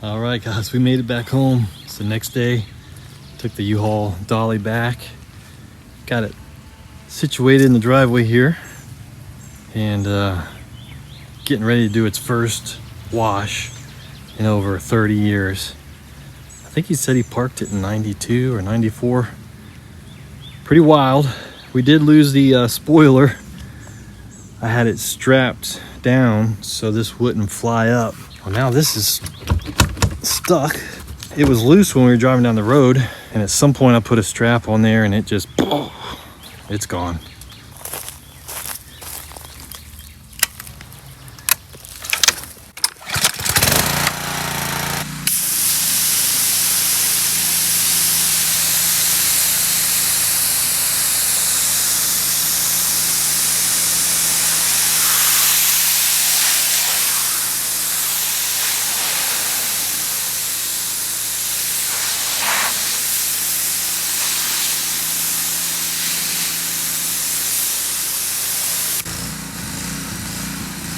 All right, guys, we made it back home. It's the next day. Took the U-Haul dolly back. Got it situated in the driveway here. And getting ready to do its first wash in over 30 years. I think he said he parked it in 92 or 94. Pretty wild. We did lose the spoiler. I had it strapped down so this wouldn't fly up. Well, now this is stuck. It was loose when we were driving down the road, and at some point I put a strap on there and it just, it's gone.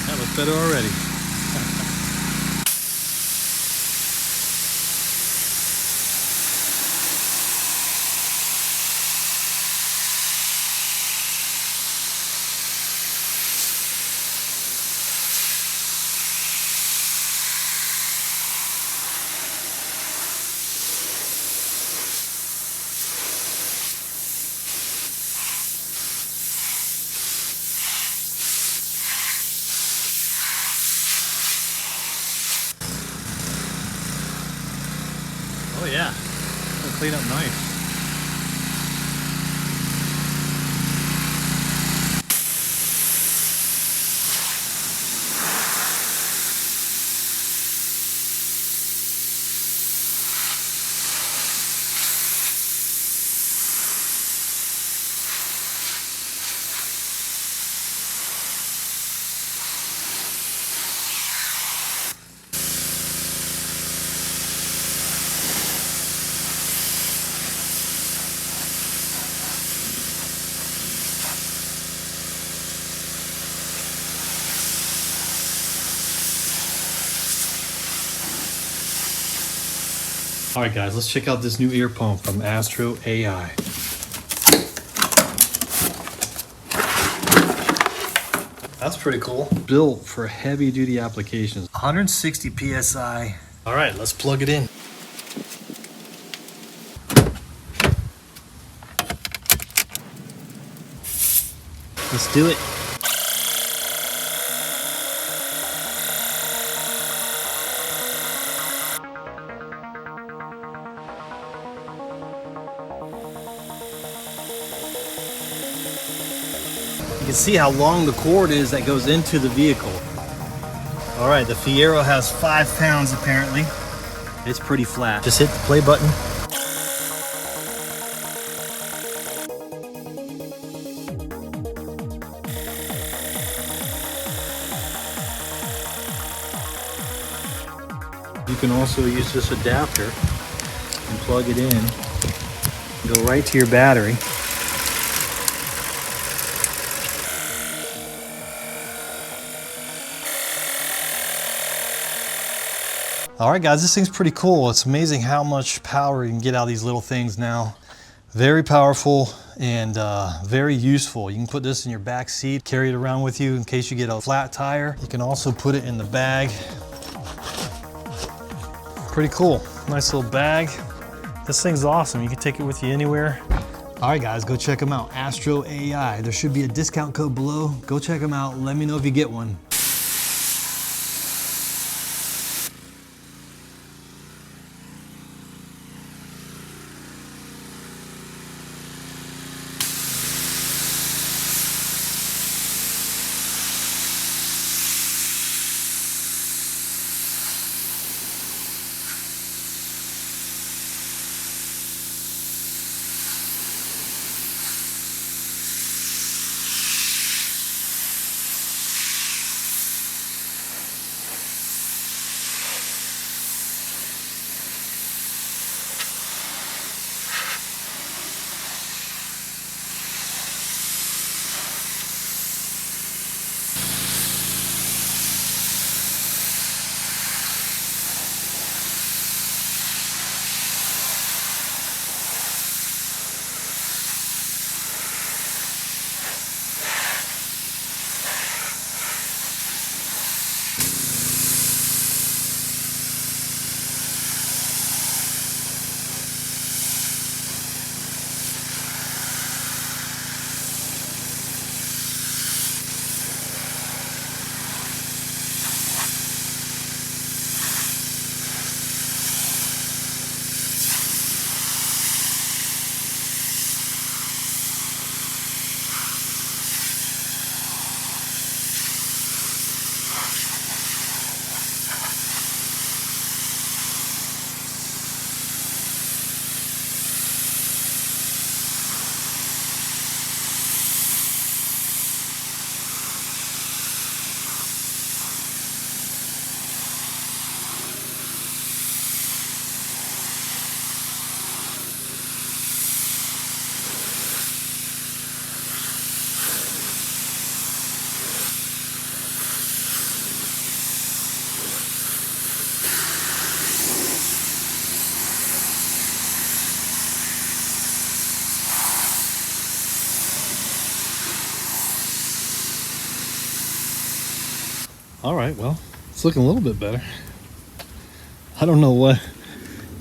That looks better already. Oh yeah, it'll clean up nice. All right, guys, let's check out this new ear pump from Astro AI. That's pretty cool. Built for heavy duty applications. 160 PSI. All right, let's plug it in. Let's do it. You can see how long the cord is that goes into the vehicle. All right, the Fiero has 5 pounds apparently. It's pretty flat. Just hit the play button. You can also use this adapter and plug it in. Go right to your battery. All right, guys, this thing's pretty cool. It's amazing how much power you can get out of these little things now. Very powerful and very useful. You can put this in your back seat, carry it around with you in case you get a flat tire. You can also put it in the bag. Pretty cool. Nice little bag. This thing's awesome. You can take it with you anywhere. All right, guys, go check them out. Astro AI. There should be a discount code below. Go check them out. Let me know if you get one. All right, well, it's looking a little bit better. I don't know what,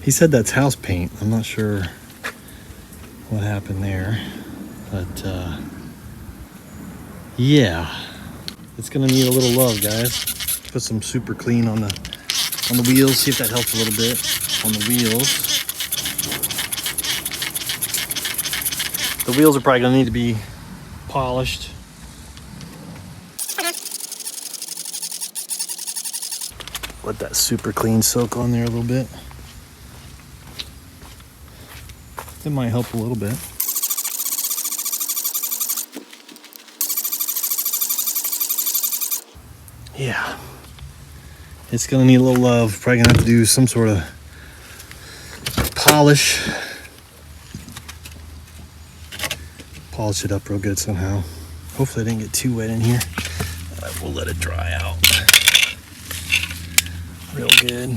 he said that's house paint. I'm not sure what happened there, but yeah, it's gonna need a little love, guys. Put some super clean on the wheels, see if that helps a little bit on the wheels. The wheels are probably gonna need to be polished. Let that super clean soak on there a little bit. It might help a little bit. Yeah, it's gonna need a little love. Probably gonna have to do some sort of polish it up real good somehow. Hopefully I didn't get too wet in here. We'll let it dry out real good.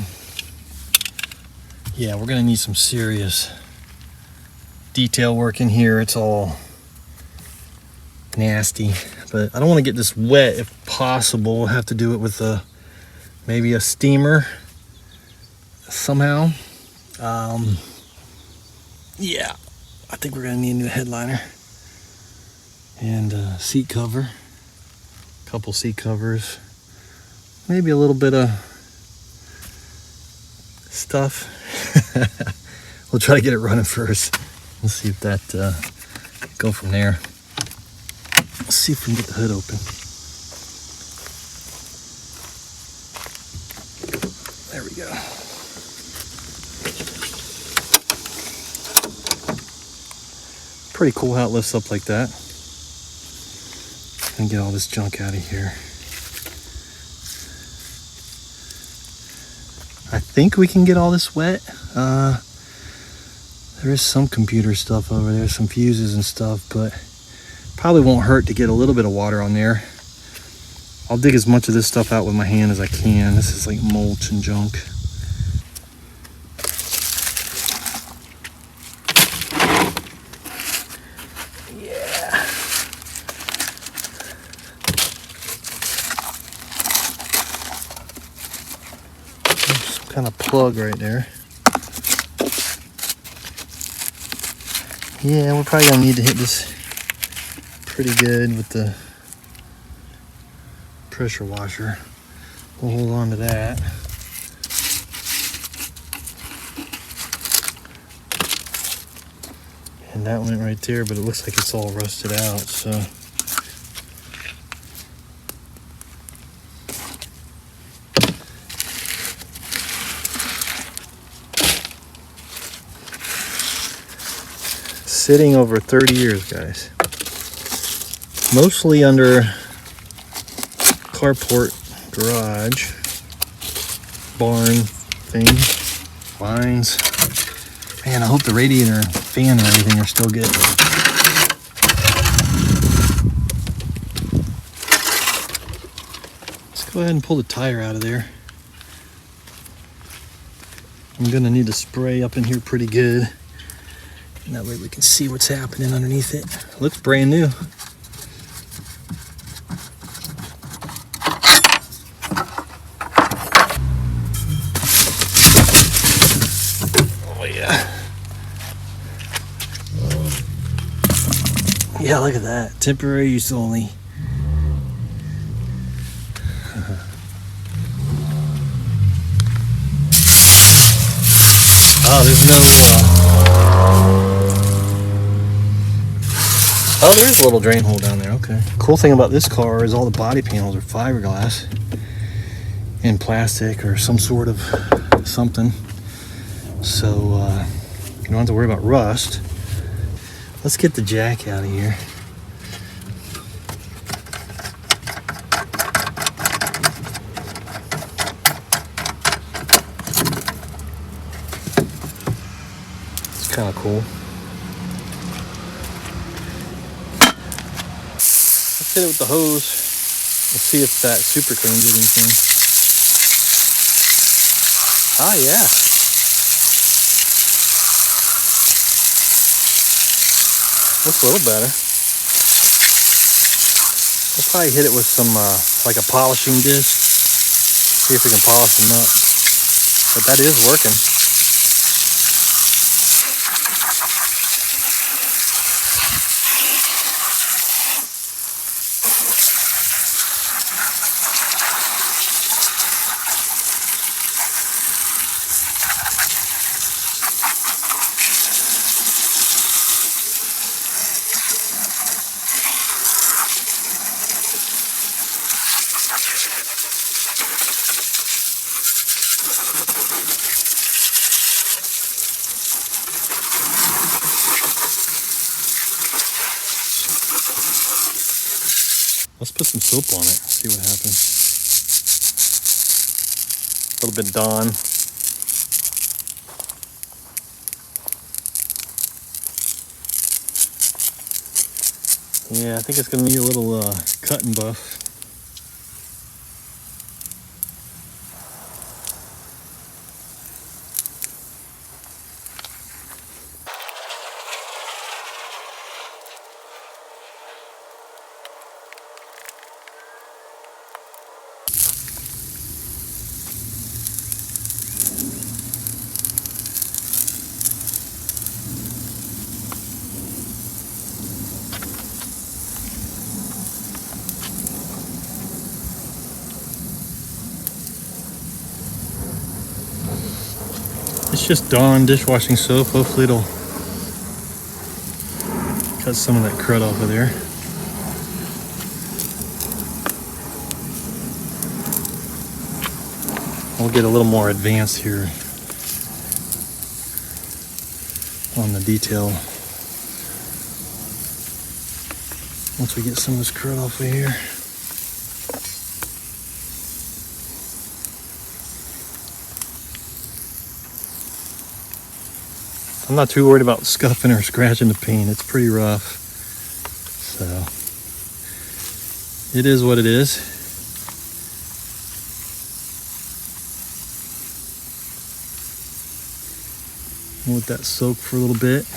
Yeah, we're gonna need some serious detail work in here. It's all nasty, but I don't want to get this wet. If possible, we'll have to do it with maybe a steamer somehow. Yeah, I think we're gonna need a new headliner and seat cover, a couple seat covers, maybe a little bit of stuff. We'll try to get it running first. Let's see if that go from there. Let's see if we can get the hood open. There we go. Pretty cool how it lifts up like that. And get all this junk out of here. I think we can get all this wet. There is some computer stuff over there, some fuses and stuff, but probably won't hurt to get a little bit of water on there. I'll dig as much of this stuff out with my hand as I can. This is like mulch and junk. Yeah. There's some kind of plug right there. Yeah, we're probably gonna need to hit this pretty good with the pressure washer. We'll hold on to that. And that went right there, but it looks like it's all rusted out, so. Sitting over 30 years, guys. Mostly under carport, garage, barn thing, lines. Man, I hope the radiator and fan or anything are still good. Let's go ahead and pull the tire out of there. I'm gonna need to spray up in here pretty good. And that way we can see what's happening underneath it. Looks brand new. Oh yeah. Yeah, look at that. Temporary use only. Oh, there's no oh, there's a little drain hole down there. Okay. Cool thing about this car is all the body panels are fiberglass and plastic or some sort of something. So you don't have to worry about rust. Let's get the jack out of here. It's kind of cool. Let's hit it with the hose. Let's see if that super clean did anything. Ah, yeah. Looks a little better. We'll probably hit it with some, like a polishing disc. See if we can polish them up. But that is working. Let's put some soap on it, see what happens. A little bit Dawn. Yeah, I think it's gonna need a little cut and buff. It's just Dawn dishwashing soap. Hopefully it'll cut some of that crud off of there. We'll get a little more advanced here on the detail once we get some of this crud off of here. I'm not too worried about scuffing or scratching the paint. It's pretty rough. So it is what it is. We'll let that soak for a little bit.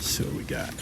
See what we got.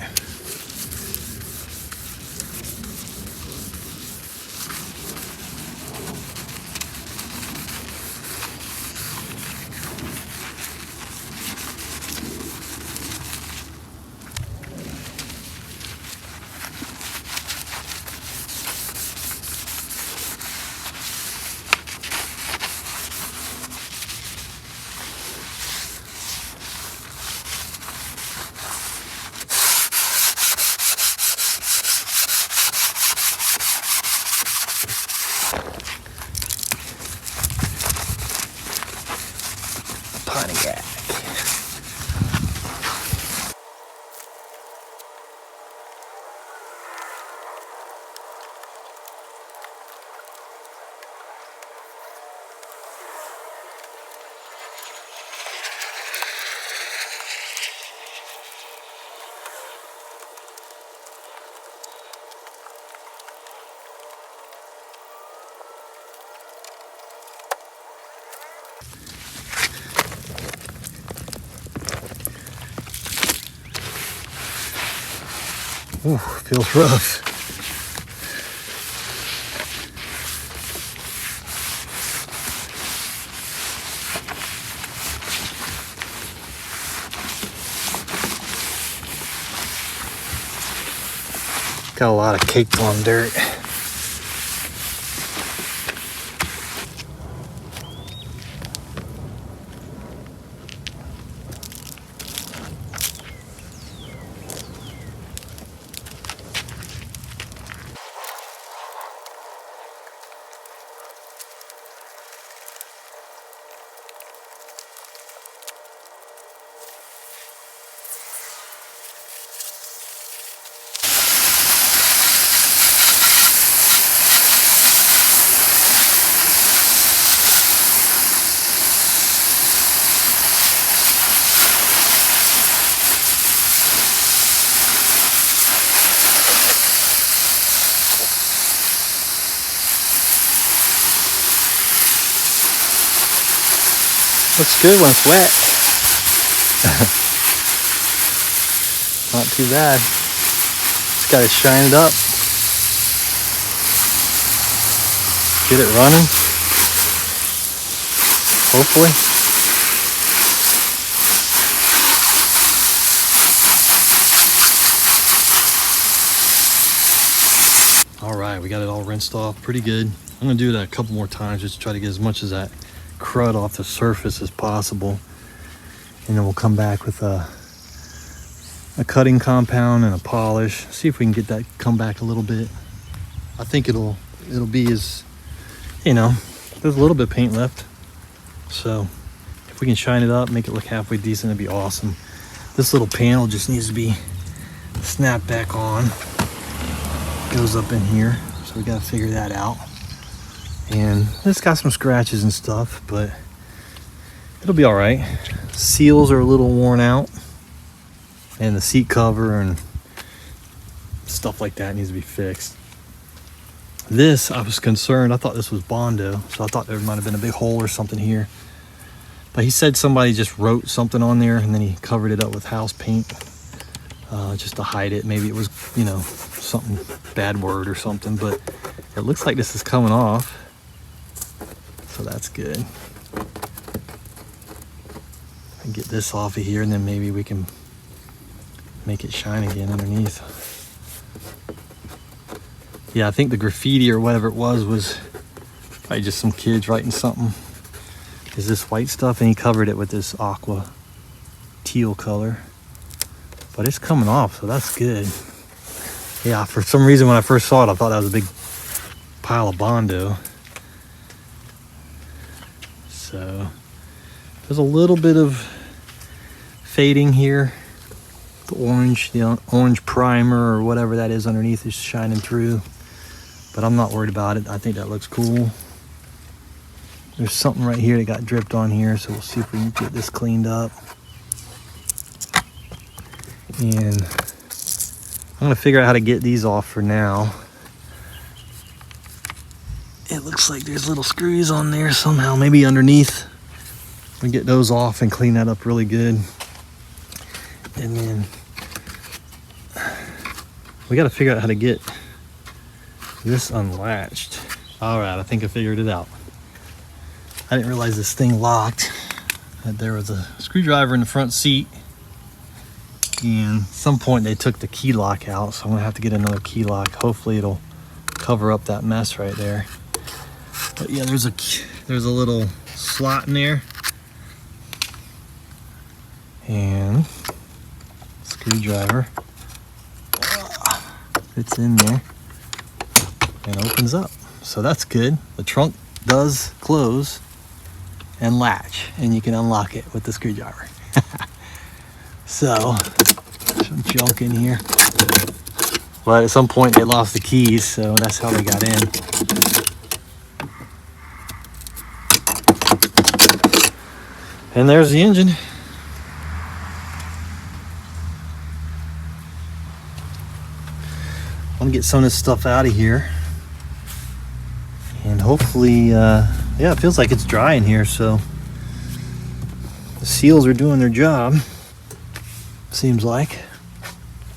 Pontiac. Ooh, feels rough. Got a lot of caked on dirt. Looks good when it's wet. Not too bad. Just gotta shine it up. Get it running. Hopefully. All right, we got it all rinsed off pretty good. I'm gonna do that a couple more times just to try to get as much of that crud off the surface as possible. And then we'll come back with a cutting compound and a polish. See if we can get that come back a little bit. I think it'll be as, you know, there's a little bit of paint left. So if we can shine it up, make it look halfway decent, it'd be awesome. This little panel just needs to be snapped back on. Goes up in here, so we gotta figure that out. And it's got some scratches and stuff, but it'll be all right. Seals are a little worn out, and the seat cover and stuff like that needs to be fixed. This, I was concerned, I thought this was Bondo, so I thought there might have been a big hole or something here. But he said somebody just wrote something on there and then he covered it up with house paint just to hide it. Maybe it was, you know, something bad word or something, but it looks like this is coming off, so that's good. And get this off of here, and then maybe we can make it shine again underneath. Yeah, I think the graffiti or whatever it was probably just some kids writing something. Is this white stuff? And he covered it with this aqua teal color, but it's coming off, so that's good. Yeah, for some reason when I first saw it, I thought that was a big pile of Bondo. So there's a little bit of fading here. The orange primer or whatever that is underneath is shining through, but I'm not worried about it. I think that looks cool. There's something right here that got dripped on here, so we'll see if we can get this cleaned up. And I'm gonna figure out how to get these off for now. It looks like there's little screws on there somehow, maybe underneath. We get those off and clean that up really good. And then we gotta figure out how to get this unlatched. All right, I think I figured it out. I didn't realize this thing locked, that there was a screwdriver in the front seat. And at some point they took the key lock out, so I'm gonna have to get another key lock. Hopefully it'll cover up that mess right there. But yeah, there's a little slot in there, and screwdriver fits in there and opens up. So that's good. The trunk does close and latch, and you can unlock it with the screwdriver. So some junk in here, but at some point they lost the keys, so that's how they got in. And there's the engine. I'm gonna get some of this stuff out of here, and hopefully yeah, it feels like it's dry in here, so the seals are doing their job. Seems like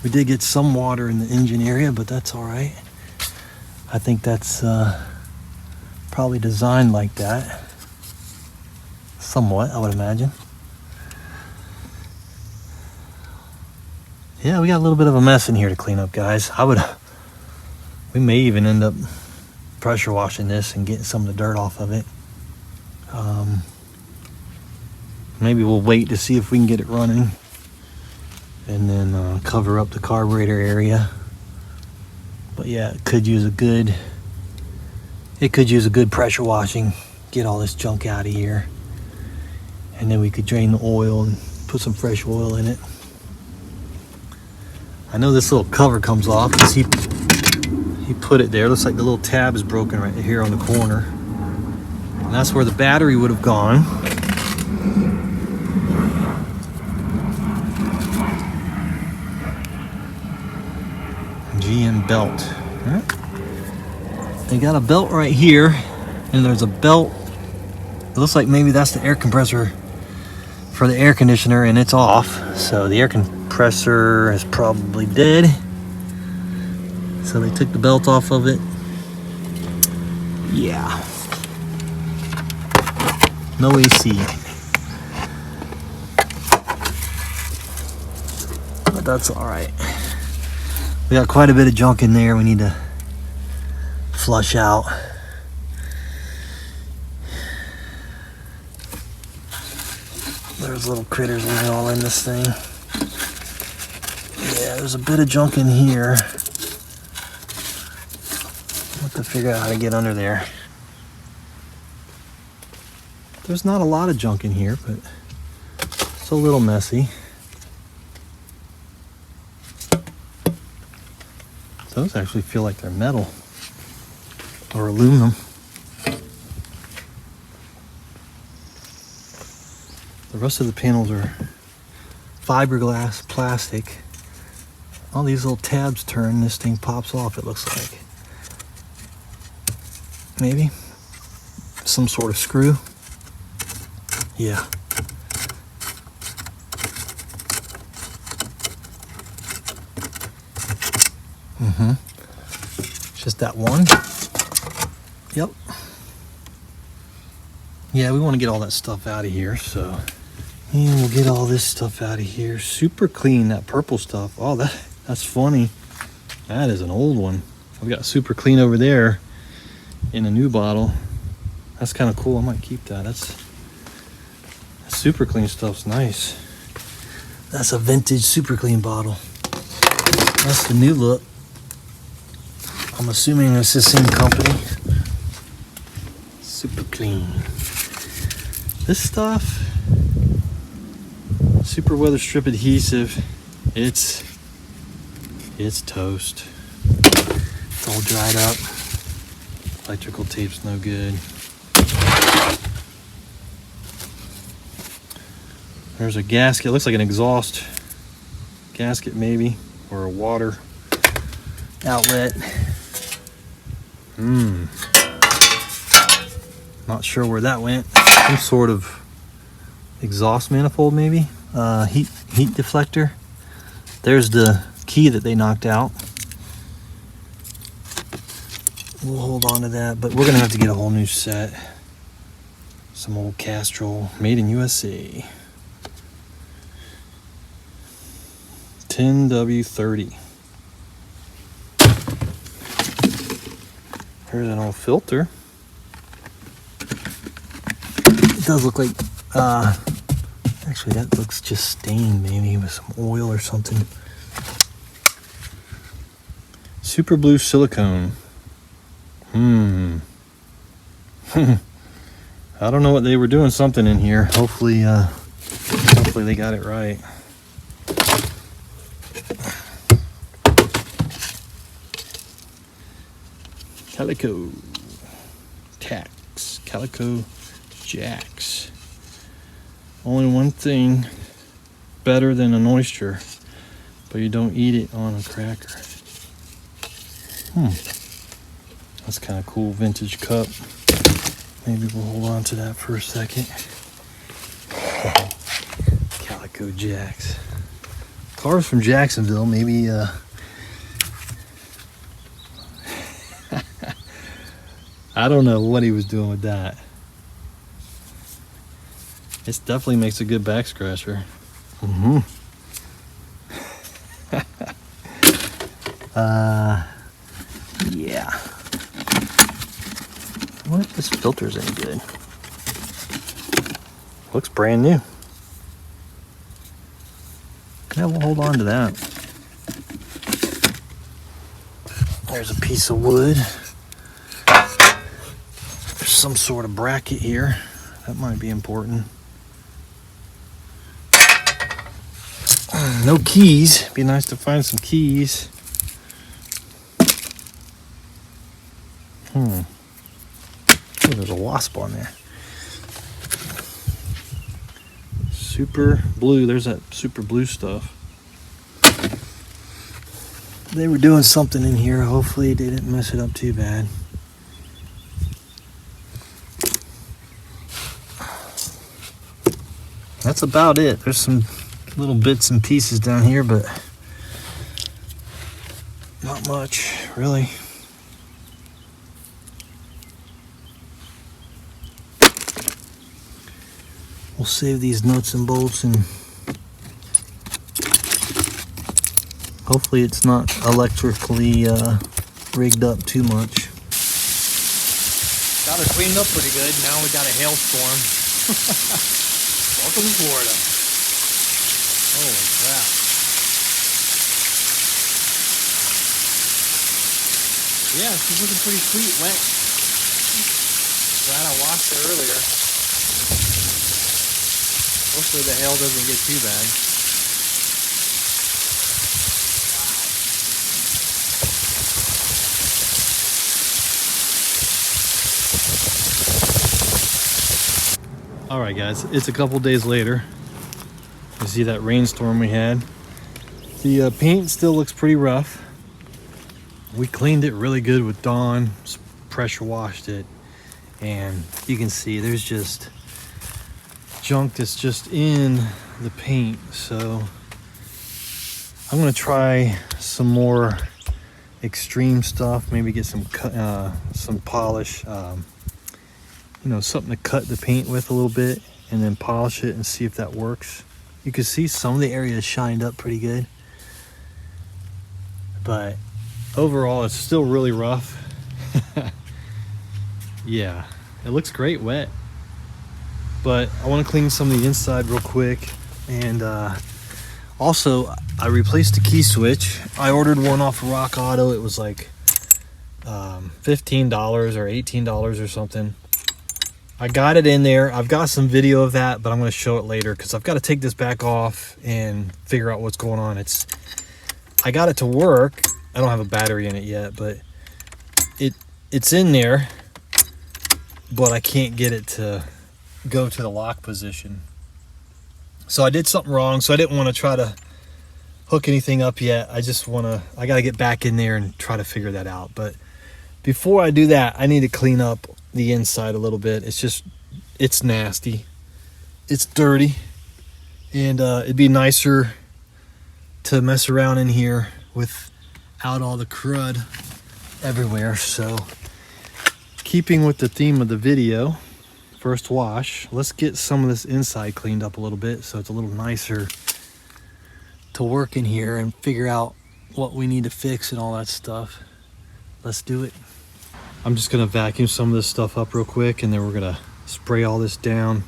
we did get some water in the engine area, but that's all right. I think that's probably designed like that, somewhat, I would imagine. Yeah, we got a little bit of a mess in here to clean up, guys. We may even end up pressure washing this and getting some of the dirt off of it. Maybe we'll wait to see if we can get it running, and then cover up the carburetor area. But yeah, it could use a good pressure washing, get all this junk out of here, and then we could drain the oil and put some fresh oil in it. I know this little cover comes off because he put it there. Looks like the little tab is broken right here on the corner, and that's where the battery would have gone. GM belt. All right. They got a belt right here, and there's a belt. It looks like maybe that's the air compressor for the air conditioner and it's off. So the air compressor is probably dead. So they took the belt off of it. Yeah. No AC. But that's all right. We got quite a bit of junk in there we need to flush out. There's little critters living all in this thing. Yeah, there's a bit of junk in here. I'll have to figure out how to get under there. There's not a lot of junk in here, but it's a little messy. Those actually feel like they're metal or aluminum. The rest of the panels are fiberglass plastic. All these little tabs turn, this thing pops off, it looks like. Maybe some sort of screw. Yeah. Just that one. Yep. Yeah, we want to get all that stuff out of here, so. And we'll get all this stuff out of here. Super clean, that purple stuff. Oh, that's funny. That is an old one. I've got super clean over there in a new bottle. That's kind of cool. I might keep that. That's super clean stuff's nice. That's a vintage super clean bottle. That's the new look. I'm assuming it's the same company. Super clean. This stuff, super weather strip adhesive. It's toast. It's all dried up. Electrical tape's no good. There's a gasket. It looks like an exhaust gasket maybe, or a water outlet. Not sure where that went. Some sort of exhaust manifold maybe. Heat deflector. There's the key that they knocked out. We'll hold on to that, but we're gonna have to get a whole new set. Some old Castrol, made in USA. 10W30. Here's an old filter. It does look like, actually that looks just stained maybe with some oil or something. Super blue silicone. I don't know what they were doing, something in here. Hopefully they got it right. Calico tacks, calico jacks. Only one thing better than an oyster, but you don't eat it on a cracker. That's kind of cool, vintage cup. Maybe we'll hold on to that for a second. Calico jacks. Cars from Jacksonville, maybe I don't know what he was doing with that. It definitely makes a good back scratcher. Yeah. I wonder if this filter's any good. Looks brand new. Yeah, we'll hold on to that. There's a piece of wood. There's some sort of bracket here. That might be important. No keys. Be nice to find some keys. Oh, there's a wasp on there. Super blue. There's that super blue stuff. They were doing something in here. Hopefully they didn't mess it up too bad. that's about it. There's some little bits and pieces down here, but not much, really. We'll save these nuts and bolts, and hopefully it's not electrically rigged up too much. Got her cleaned up pretty good. Now we got a hailstorm. Welcome to Florida. Holy crap. Yeah, she's looking pretty sweet, wet. Glad I washed her earlier. Hopefully the hail doesn't get too bad. All right, guys, it's a couple days later. You see that rainstorm we had. The paint still looks pretty rough. We cleaned it really good with Dawn, pressure washed it, and you can see there's just junk that's just in the paint. So I'm gonna try some more extreme stuff, maybe get some polish, you know, something to cut the paint with a little bit and then polish it and see if that works. You can see some of the areas shined up pretty good, but overall it's still really rough. Yeah, it looks great wet, but I want to clean some of the inside real quick. And also I replaced the key switch. I ordered one off of Rock Auto. It was like $15 or $18 or something. I got it in there. I've got some video of that, but I'm going to show it later because I've got to take this back off and figure out what's going on. I got it to work. I don't have a battery in it yet, but it's in there, but I can't get it to go to the lock position. So I did something wrong. So I didn't want to try to hook anything up yet. I got to get back in there and try to figure that out. But before I do that, I need to clean up the inside a little bit. It's nasty, it's dirty, and it'd be nicer to mess around in here without all the crud everywhere. So keeping with the theme of the video, first wash, let's get some of this inside cleaned up a little bit so it's a little nicer to work in here and figure out what we need to fix and all that stuff. Let's do it. I'm just gonna vacuum some of this stuff up real quick, and then we're gonna spray all this down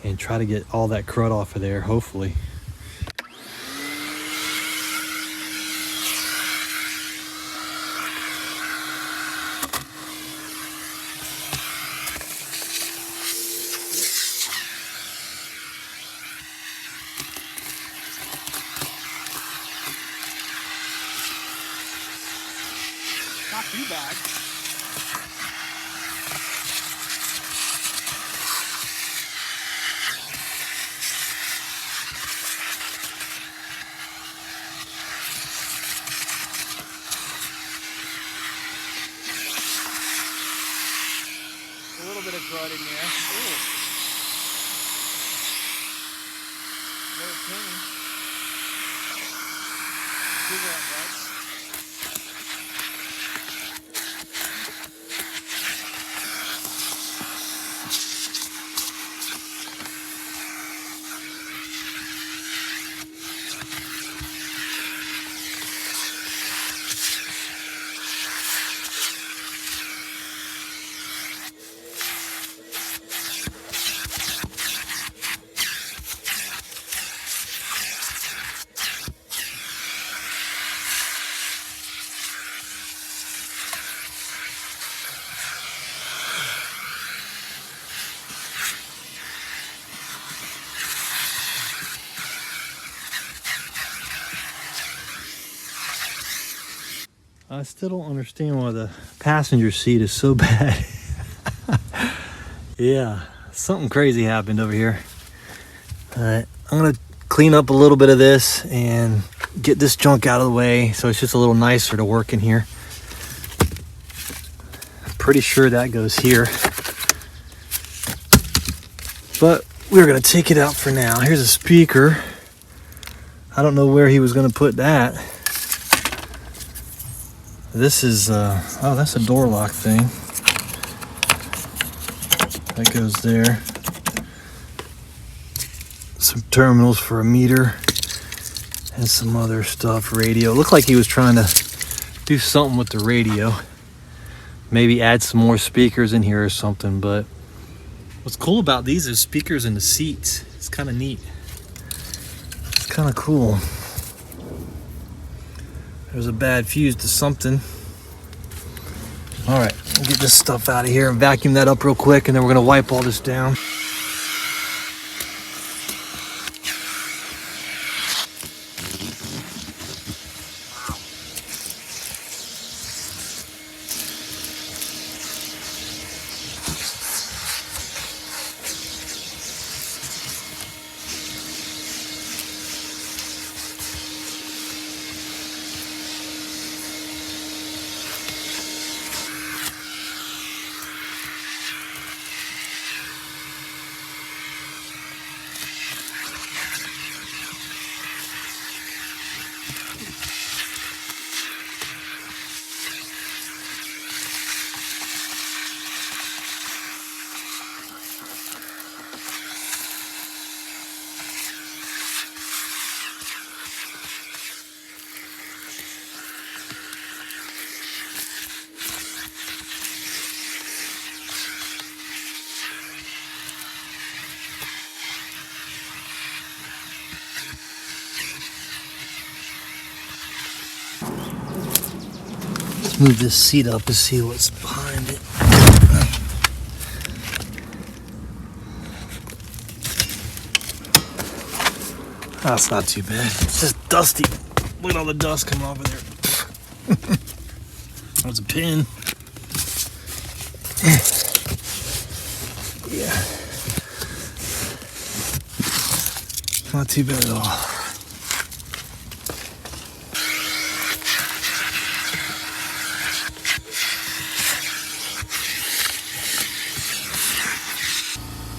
and try to get all that crud off of there, hopefully. Not too bad. A little bit of crud in there. Ooh. Little penny. Cigarette butts. I still don't understand why the passenger seat is so bad. Yeah, something crazy happened over here. I'm gonna clean up a little bit of this and get this junk out of the way so it's just a little nicer to work in here. I'm pretty sure that goes here. But we're gonna take it out for now. Here's a speaker. I don't know where he was gonna put that. This is, oh, that's a door lock thing. That goes there. Some terminals for a meter and some other stuff, radio. Looked like he was trying to do something with the radio. Maybe add some more speakers in here or something, but what's cool about these is speakers in the seats. It's kind of neat. It's kind of cool. There's a bad fuse to something. All right, we'll get this stuff out of here and vacuum that up real quick, and then we're gonna wipe all this down. Move this seat up to see what's behind it. That's not too bad. It's just dusty. Look at all the dust coming off of there. There's a pin. Yeah. Not too bad at all.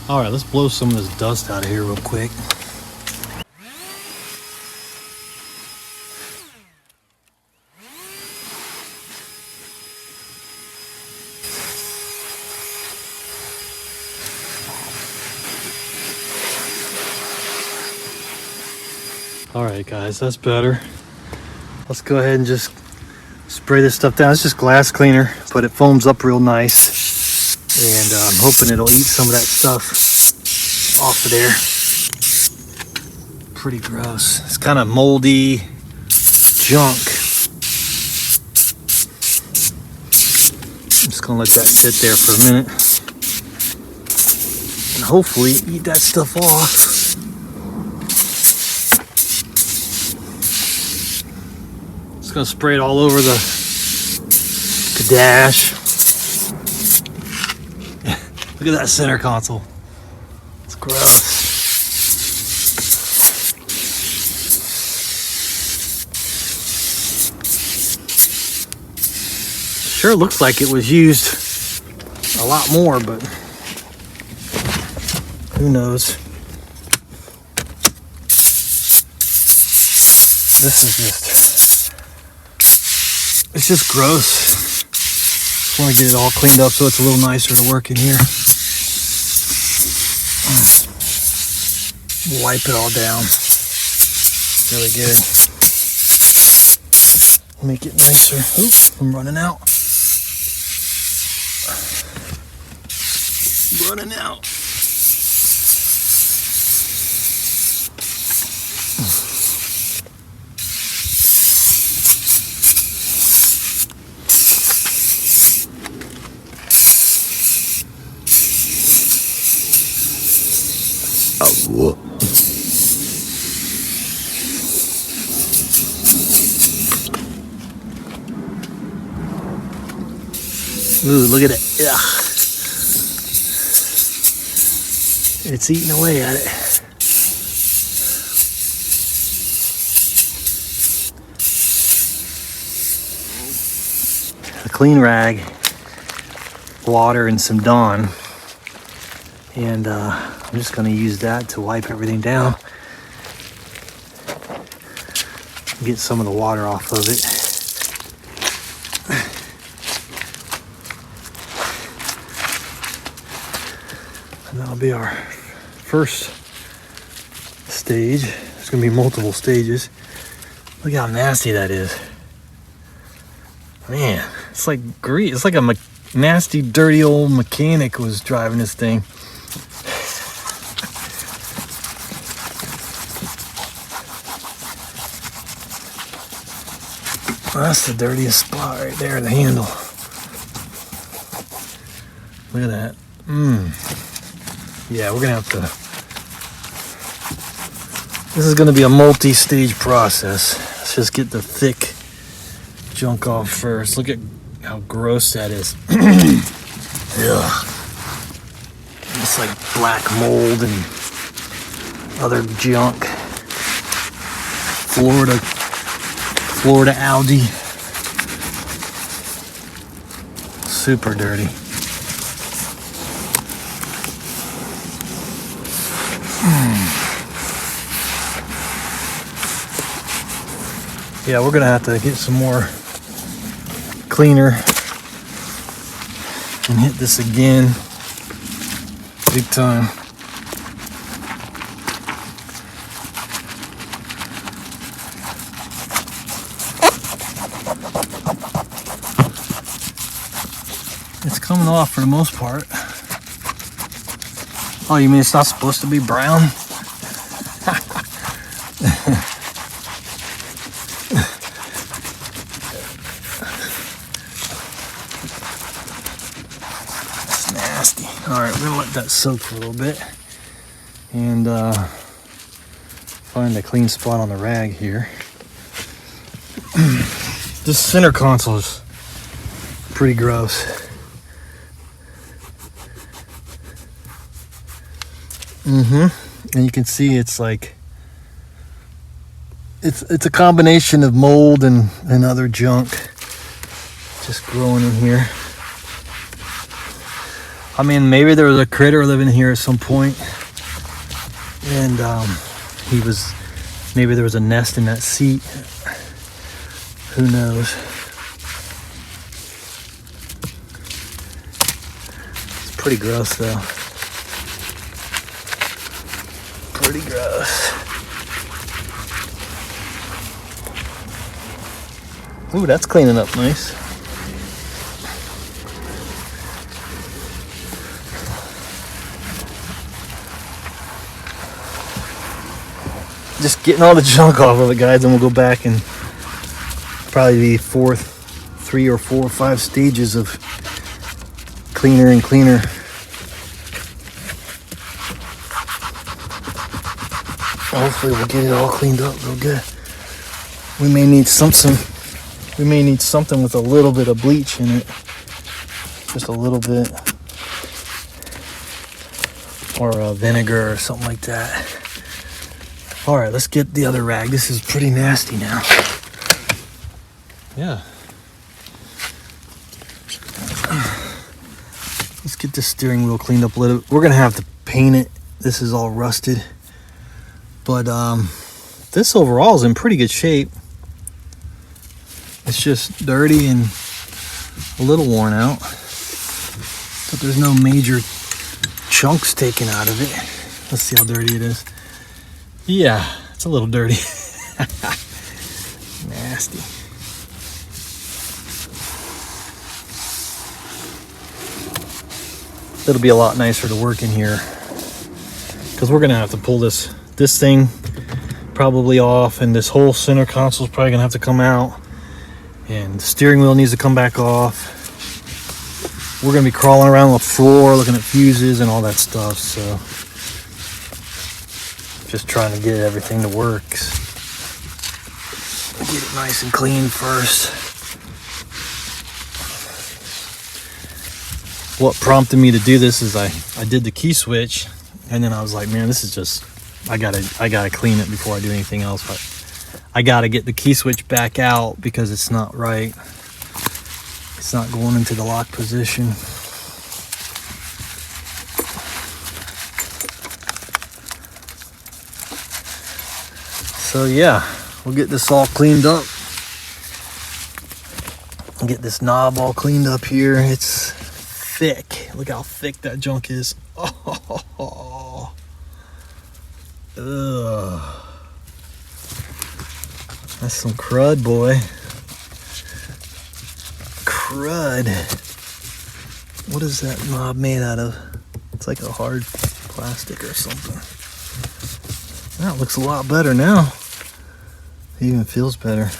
All right, let's blow some of this dust out of here real quick. All right, guys, that's better. Let's go ahead and just spray this stuff down. It's just glass cleaner, but it foams up real nice. And I'm hoping it'll eat some of that stuff off of there. Pretty gross. It's kind of moldy junk. I'm just gonna let that sit there for a minute. And hopefully eat that stuff off. Just gonna spray it all over the dash. Look at that center console. It's gross. Sure looks like it was used a lot more, but who knows? This is it's just gross. Just want to get it all cleaned up so it's a little nicer to work in here. Wipe it all down really good. Make it nicer. Oop, I'm running out. Running out. Oh, ooh, look at it. Ugh. It's eating away at it. A clean rag, water, and some Dawn And I'm just gonna use that to wipe everything down. Get some of the water off of it. And that'll be our first stage. There's gonna be multiple stages. Look how nasty that is. Man, it's like grease. It's like a nasty, dirty old mechanic was driving this thing. Well, that's the dirtiest spot right there, the handle. Look at that. Yeah, we're gonna have to. This is gonna be a multi-stage process. Let's just get the thick junk off first. Look at how gross that is. Ugh. It's like black mold and other junk. Florida algae. Super dirty. Yeah, we're gonna have to get some more cleaner and hit this again big time. It's coming off for the most part. Oh, you mean it's not supposed to be brown? It's nasty. All right, we're gonna let that soak for a little bit and find a clean spot on the rag here. This center console is pretty gross. And you can see it's like it's a combination of mold and other junk just growing in here. I mean, maybe there was a critter living here at some point, and maybe there was a nest in that seat. Who knows? It's pretty gross though. Pretty gross. Ooh, that's cleaning up nice. Just getting all the junk off of it, guys, and we'll go back and probably be 3 or 4 or 5 stages of cleaner and cleaner. Hopefully we'll get it all cleaned up real good. We may need something with a little bit of bleach in it. Just a little bit. Or vinegar or something like that. Alright, let's get the other rag. This is pretty nasty now. Yeah. Let's get this steering wheel cleaned up a little bit. We're going to have to paint it. This is all rusted. But this overall is in pretty good shape. It's just dirty and a little worn out. But there's no major chunks taken out of it. Let's see how dirty it is. Yeah, it's a little dirty. Nasty. It'll be a lot nicer to work in here, because we're gonna have to pull this thing probably off, and this whole center console is probably gonna have to come out, and the steering wheel needs to come back off. We're gonna be crawling around the floor looking at fuses and all that stuff, so just trying to get everything to work. Get it nice and clean first. What prompted me to do this is I did the key switch, and then I was like, man, this is just, I gotta clean it before I do anything else. But I gotta get the key switch back out because it's not right. It's not going into the lock position. So yeah, we'll get this all cleaned up. Get this knob all cleaned up here. It's thick. Look how thick that junk is. Oh. Ugh. That's some crud, boy. Crud. What is that knob made out of? It's like a hard plastic or something. That looks a lot better now. It even feels better.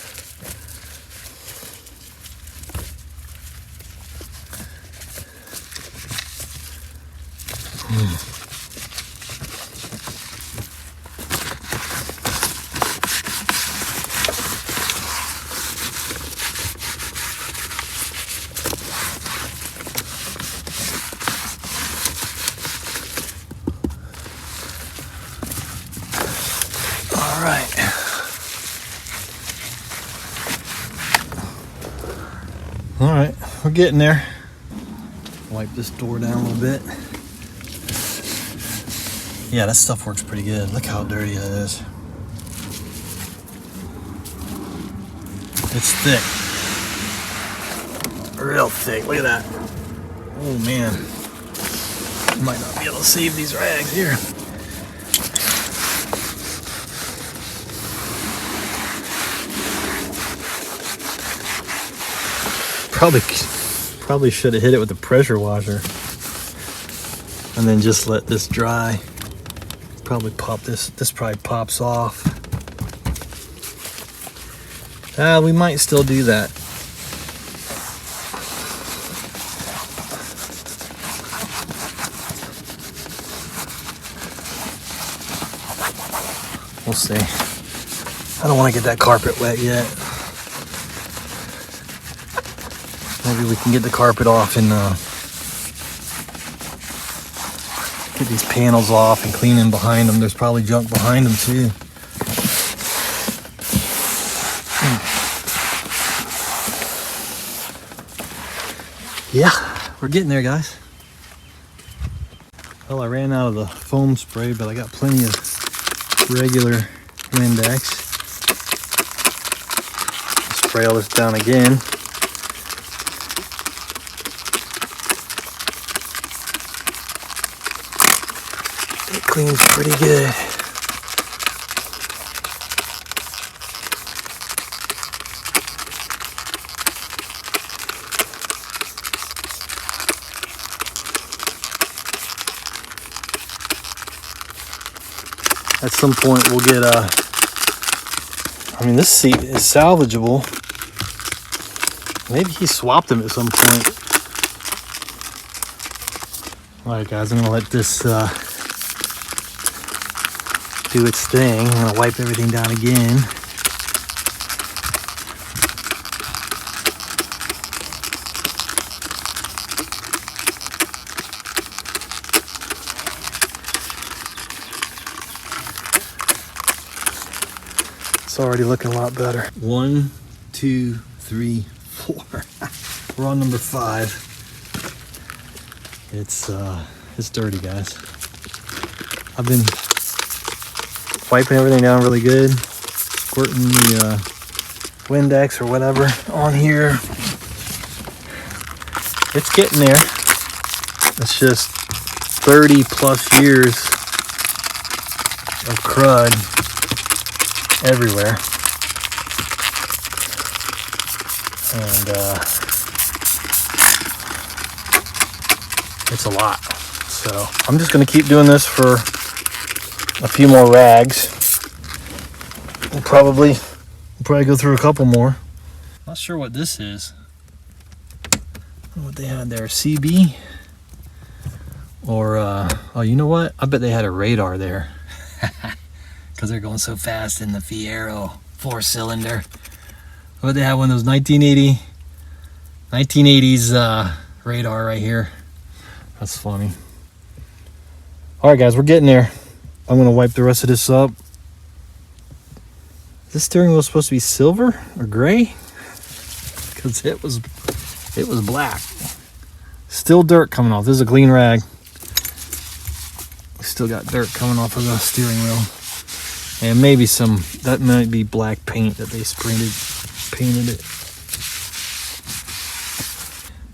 All right, we're getting there. Wipe this door down a little bit. Yeah, that stuff works pretty good. Look how dirty that is. It's thick. Real thick. Look at that. Oh man. Might not be able to save these rags here. Probably should have hit it with a pressure washer and then just let this dry. Probably pop this. This probably pops off. We might still do that. We'll see. I don't want to get that carpet wet yet. Maybe we can get the carpet off and get these panels off and clean in behind them. There's probably junk behind them too. Yeah, we're getting there, guys. Well, I ran out of the foam spray, but I got plenty of regular Windex. Spray all this down again. It cleans pretty good. At some point we'll get I mean, this seat is salvageable. Maybe he swapped them at some point. Alright guys, I'm gonna let this do its thing. I'm gonna wipe everything down again. It's already looking a lot better. 1, 2, 3, 4. We're on number 5. It's dirty, guys. I've been wiping everything down really good, squirting the Windex or whatever on here. It's getting there. It's just 30 plus years of crud everywhere. And it's a lot. So I'm just gonna keep doing this for a few more rags. We'll probably go through a couple more. Not sure what this is. I don't know what they had there, CB? Or, oh, you know what? I bet they had a radar there. Because they're going so fast in the Fiero 4-cylinder. I bet they had one of those 1980s radar right here. That's funny. All right, guys, we're getting there. I'm gonna wipe the rest of this up. Is this steering wheel supposed to be silver or gray? Because it was black. Still dirt coming off. This is a clean rag. Still got dirt coming off of the steering wheel. And maybe some, that might be black paint that they painted it.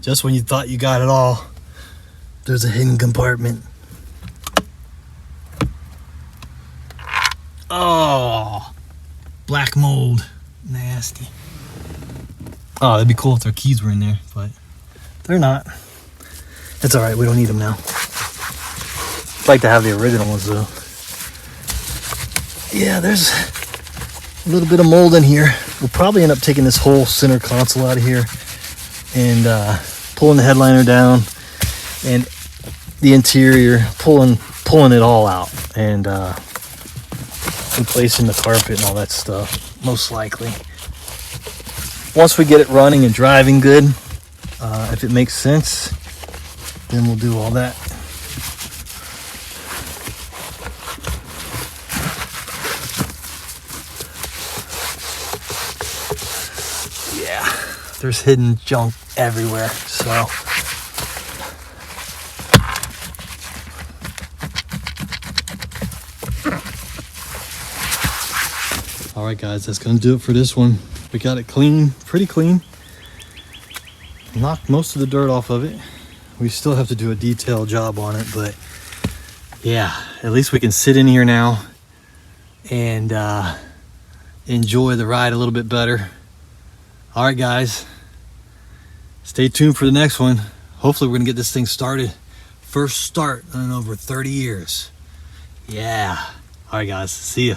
Just when you thought you got it all, there's a hidden compartment. Oh, black mold, nasty. Oh, that'd be cool if their keys were in there, but they're not. It's all right, we don't need them now. I'd like to have the original ones though. Yeah, there's a little bit of mold in here. We'll probably end up taking this whole center console out of here and pulling the headliner down and the interior, pulling it all out and replacing the carpet and all that stuff, most likely. Once we get it running and driving good, if it makes sense, then we'll do all that. Yeah, there's hidden junk everywhere, so. All right, guys, that's gonna do it for this one. We got it clean, pretty clean. Knocked most of the dirt off of it. We still have to do a detailed job on it, but yeah, at least we can sit in here now and enjoy the ride a little bit better. All right, guys, stay tuned for the next one. Hopefully we're gonna get this thing started. First start in over 30 years. Yeah. All right, guys, see ya.